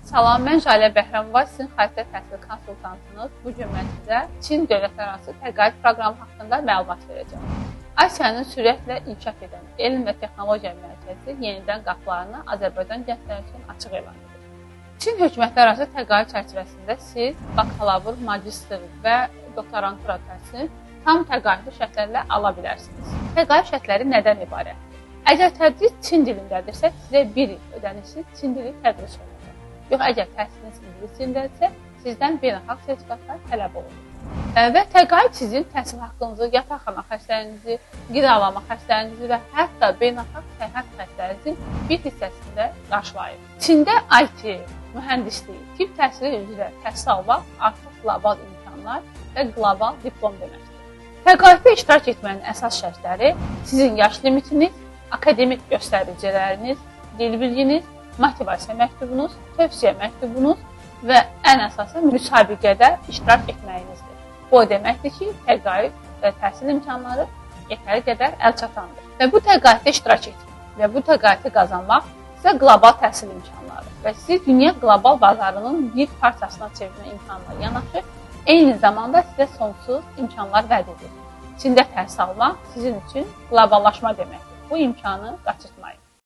Salam, mən Jalə Bəhrəmova, sizin xəritə təhsil konsultantınız. Bu gün mən sizə Çin dövlətlərarası təqaüd proqramı haqqında məlumat verəcəm. Asiyanın sürətlə inkişaf edən elm və texnologiya mərkəzi yenidən qapılarını Azərbaycan gəncləri üçün açıq elan edir. Çin hökumətlərarası təqaüd çərçivəsində siz bakalavr, magistr və doktorantura təhsil tam təqaüdlü şərtlərlə ala bilərsiniz. Təqaüd şərtləri nədən ibarətdir? Əgər tədris Çin dilindədirsə, sizə 1 il ödənişsiz Çin dili tədris olunacaq. Yox, əgər təhsiliniz ingilis dilindədirsə, sizdən beynəlxalq sertifikatlar tələb olunur. Və təqaüd sizin təhsil haqqınızı, yataqxana xərclərinizi, qidalama xərclərinizi və hətta beynəlxalq səyahət xərclərinizin bir hissəsində qarşılayır. Çində IT, mühəndislik, tibb təhsili üzrə təhsil almaq artıq qlobal imkanlar və qlobal diplom deməkdir. Təqaüddə iştirak etmənin əsas şərtləri sizin yaş limitiniz, akademik göstəriciləriniz, dil bilginiz, motivasiya məktubunuz, tövsiyə məktubunuz və ən əsası müsabiqədə iştirak etməyinizdir. Bu o deməkdir ki, təqaüd və təhsil imkanları yetəri qədər əlçatandır. Və bu təqaüddə iştirak etmək və bu təqaüdü qazanmaq sizə qlobal təhsil imkanları və sizi dünya qlobal bazarının bir parçasına çevirmə imkanına yanaşı, eyni zamanda sizə sonsuz imkanlar vəd edir. Çində təhsil almaq sizin üçün qloballaşma deməkdir. Bu imkanı qaçırtmayın.